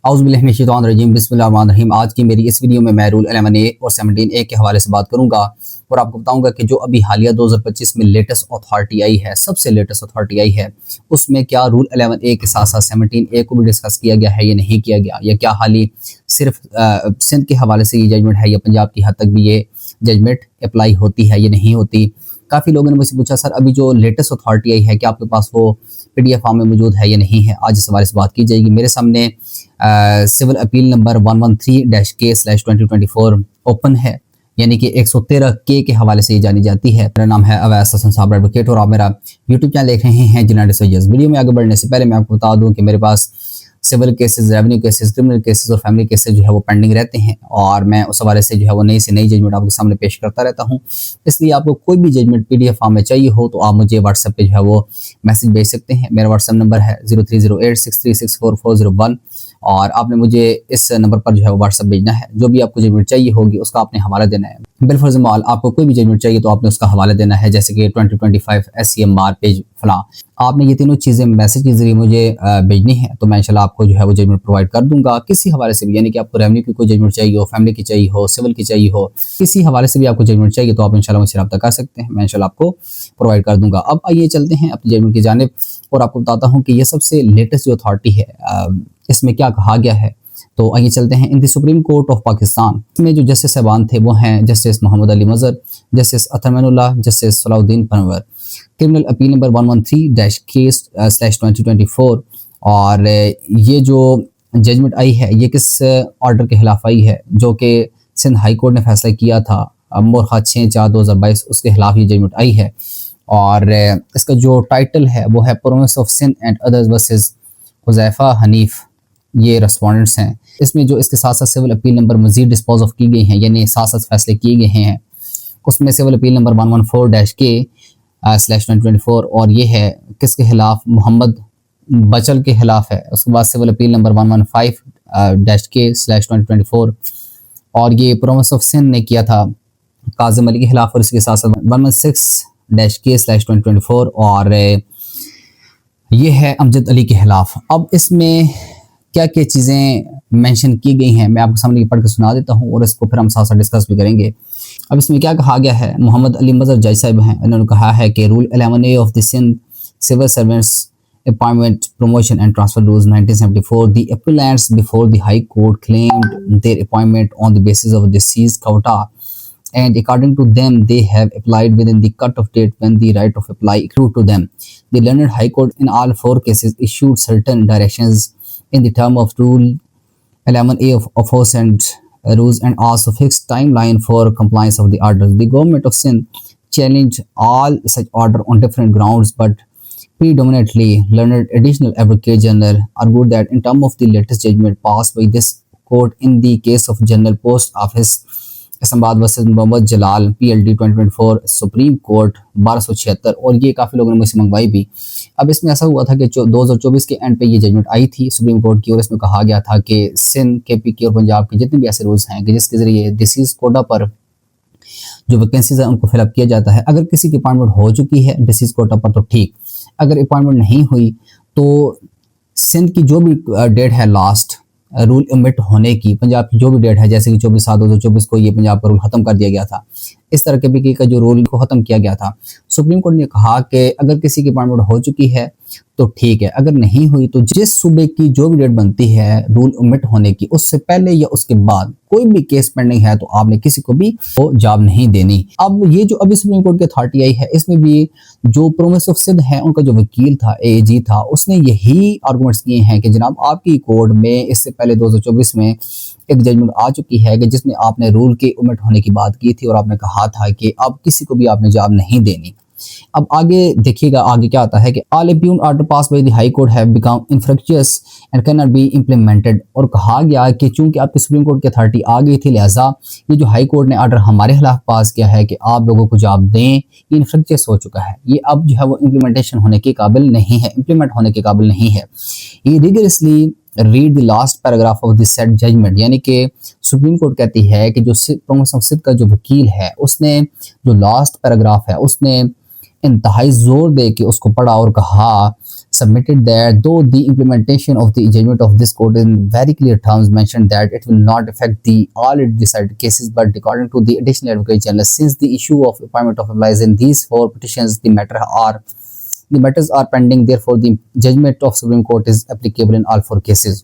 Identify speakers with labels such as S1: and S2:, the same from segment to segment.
S1: औज़ुबिल्लाहिमिनश्शैतानिर्रजीम बिस्मिल्लाहिर्रहमानिर्रहीम। आज की मेरी इस वीडियो में मैं रूल 11A और 17A के हवाले से बात करूंगा और आपको बताऊंगा कि जो अभी हालिया 2025 में लेटेस्ट अथॉरिटी आई है, सबसे लेटेस्ट अथॉरिटी आई है, उसमें क्या रूल 11A के साथ साथ 17A को भी डिस्कस किया गया है या नहीं किया गया, या क्या हाली सिर्फ सिंध के हवाले से ये जजमेंट है या पंजाब की हद तक भी ये जजमेंट अप्लाई होती है या नहीं होती। काफ़ी लोगों ने मुझसे पूछा, सर अभी जो लेटेस्ट अथॉरिटी आई है क्या आपके पास वो PDF फॉर्म में मौजूद है या नहीं है। आज इस हवाले से बात की जाएगी। मेरे सामने civil appeal number 113-K/2024 open है, यानी कि 113K के हवाले से ये जानी जाती है। मेरा नाम है अवैस हसन साहब एडवोकेट और आप मेरा यूट्यूब चैनल देख रहे हैं जिनाड सैयद। वीडियो में आगे बढ़ने से पहले मैं आपको बता दूं कि मेरे पास civil cases, revenue cases, criminal cases और फैमिली केसेस जो है वो पेंडिंग रहते हैं और मैं उस हवाले से जो है वो नई से नई जजमेंट आपके सामने पेश करता रहता हूं। इसलिए आपको कोई भी जजमेंट PDF फॉर्म में चाहिए हो तो आप मुझे व्हाट्सएप पे जो है वो मैसेज भेज सकते हैं। मेरा व्हाट्सएप नंबर है 030863644401 और आपने मुझे इस नंबर पर जो है वो व्हाट्सएप भेजना है। जो भी आपको जजमेंट चाहिए होगी उसका आपने हवाला देना है। बिलफर्ज माल आपको कोई भी जजमेंट चाहिए तो आपने उसका हवाला देना है, जैसे कि 2025 SCMR पेज फलां। आपने ये तीनों चीज़ें मैसेज के जरिए मुझे भेजनी है तो मैं इंशाल्लाह आपको जो है वो जजमेंट प्रोवाइड कर दूंगा किसी हवाले से भी, यानी कि आपको रेवेन्यू की कोई जजमेंट चाहिए हो, फैमिली की चाहिए हो, सिविल की चाहिए हो, किसी हवाले से भी आपको जजमेंट चाहिए तो आप इंशाल्लाह मुझसे रब्ता कर सकते हैं, मैं इंशाल्लाह आपको प्रोवाइड कर दूंगा। अब आइए चलते हैं अपनी जजमेंट की जानिब और आपको बताता हूँ कि ये सबसे लेटेस्ट जो अथॉरिटी है इसमें क्या कहा गया है। तो आइए चलते हैं। In the supreme court of Pakistan में जो जस्टिस साहबान थे वो हैं justice Mohammad Ali Mazhar, justice Athar Minallah, justice Salahuddin Panhwar. Criminal appeal number 113-K/2024 और ये जो जजमेंट आई है ये किस ऑर्डर के खिलाफ आई है, जो कि सिंध हाई कोर्ट ने फैसला किया था मोरखा 6/4/2022, उसके खिलाफ ये जजमेंट आई है। और इसका जो टाइटल है वो है province of Sindh and others versus Huzaifa Hanif, ये रेस्पोंडेंट्स हैं। इसमें जो इसके साथ साथ सिविल अपील नंबर मजीद डिस्पोज ऑफ की गई हैं, यानी साथ साथ फैसले किए गए हैं। उसमें सिविल अपील नंबर 114-K/2024 और ये है किसके खिलाफ, मोहम्मद बचल के खिलाफ है। उसके बाद सिविल अपील नंबर 115-K/2024 और ये प्रोविंस ऑफ सिंध ने किया था काजिम अली के खिलाफ, और इसके साथ साथ 116-K/2024 और ये है अमजद अली के खिलाफ। अब इसमें क्या क्या चीज़ें मेंशन की गई हैं मैं आपके सामने पढ़ के सुना देता हूं और इसको फिर हम साथ साथ डिस्कस भी करेंगे। अब इसमें क्या कहा गया है, मोहम्मद अली मजहर जज साहब हैं, इन्होंने कहा है कि rule 11A of the Sindh civil servants appointment promotion and transfer rules 1974 the appellants before the high court claimed their appointment on the basis of deceased quota and according to them they have applied within the cut-off date when the right of apply accrued to them. The learned high court in all four cases issued certain directions in the term of rule 11A of aforesaid rules and also fixed timeline for compliance of the orders. The government of Sindh challenged all such order on different grounds, but predominantly learned additional advocate general argued that in terms of the latest judgment passed by this court in the case of General Post Office Islamabad versus Mohammad Jalal PLD 2024 supreme court 1276, और ये काफ़ी लोगों ने मुझसे मंगवाई भी। अब इसमें ऐसा हुआ था कि 2024 के एंड पे ये जजमेंट आई थी सुप्रीम कोर्ट की और इसमें कहा गया था कि सिंध, KPK और पंजाब के जितने भी ऐसे रूल्स हैं कि जिसके ज़रिए डिसीज कोटा पर जो वैकेंसीज है उनको फिलअप किया जाता है। अगर किसी की अपॉइंटमेंट हो चुकी है डिसीज कोटा पर तो ठीक, अगर अपॉइंटमेंट नहीं हुई तो सिंध की जो भी डेट है लास्ट रूल इमिट होने की, पंजाब की जो भी डेट है, जैसे कि 24/7/2024 को ये पंजाब का रूल खत्म कर दिया गया था, इस तरह के KPK का जो रूल को ख़त्म किया गया था। सुप्रीम कोर्ट ने कहा कि अगर किसी की अपॉइंटमेंट हो चुकी है तो ठीक है, अगर नहीं हुई तो जिस सूबे की जो भी डेट बनती है रूल इमिट होने की, उससे पहले या उसके बाद कोई भी केस पेंडिंग है तो आपने किसी को भी वो जॉब नहीं देनी। अब ये जो अभी सुप्रीम कोर्ट की अथॉरिटी आई है इसमें भी जो प्रोविंस ऑफ सिंध है उनका जो वकील था AAG था, उसने यही आर्गूमेंट्स किए हैं कि जनाब आपकी कोर्ट में इससे पहले 2024 में एक जजमेंट आ चुकी है कि जिसमें आपने रूल के उमिट होने की बात की थी और आपने कहा था कि अब किसी को भी आपने जॉब नहीं देनी। अब आगे देखिएगा आगे क्या आता है कि ऑल अब्यून order pass by the high court have become infructuous and can not be implemented, और कहा गया कि चूंकि आपकी सुप्रीम कोर्ट की अथॉरिटी आ गई थी लिहाजा ये जो हाई कोर्ट ने ऑर्डर हमारे खिलाफ पास किया है कि आप लोगों को जॉब दें, ये इनफ्रक्चुअस हो चुका है, ये अब जो है वो इम्प्लीमेंटेशन होने के काबिल नहीं है, इम्प्लीमेंट होने के काबिल नहीं है। ये rigorously read the last paragraph of this set judgment, यानी कि सुप्रीम कोर्ट कहती है कि जो प्रोविंस ऑफ सिंध का जो वकील है उसने जो लास्ट पैराग्राफ है उसने इंतहाई जोर दे के उसको पढ़ा और कहा submitted that though the implementation of the judgment of this court in very clear terms mentioned that it will not affect the already decided cases, but according to the additional advocate general, since the issue of appointment of applies in these 4 petitions, the matters are pending, therefore the judgment of Supreme Court is applicable in all 4 cases.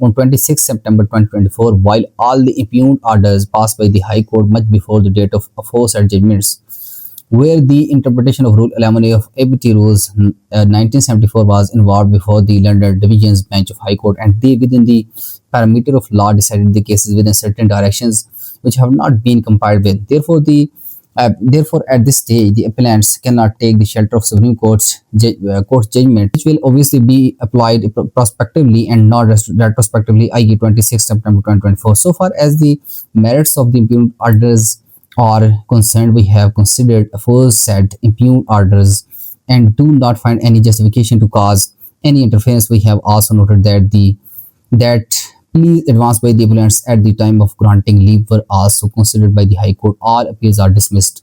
S1: on 26 September 2024 while all the impugned orders passed by the High Court much before the date of aforesaid judgments where the interpretation of Rule 11A of ABT Rules 1974 was involved before the London Division's Bench of High Court, and they within the parameter of law decided the cases within certain directions which have not been complied with. Therefore, at this stage, the appellants cannot take the shelter of Supreme Court's judgment, which will obviously be applied prospectively and not retrospectively, i.e. 26 September 2024. So far as the merits of the impugned orders are concerned, we have considered aforesaid impugned orders and do not find any justification to cause any interference. We have also noted that pleas advanced by the appellants at the time of granting leave were also considered by the High Court. All appeals are dismissed.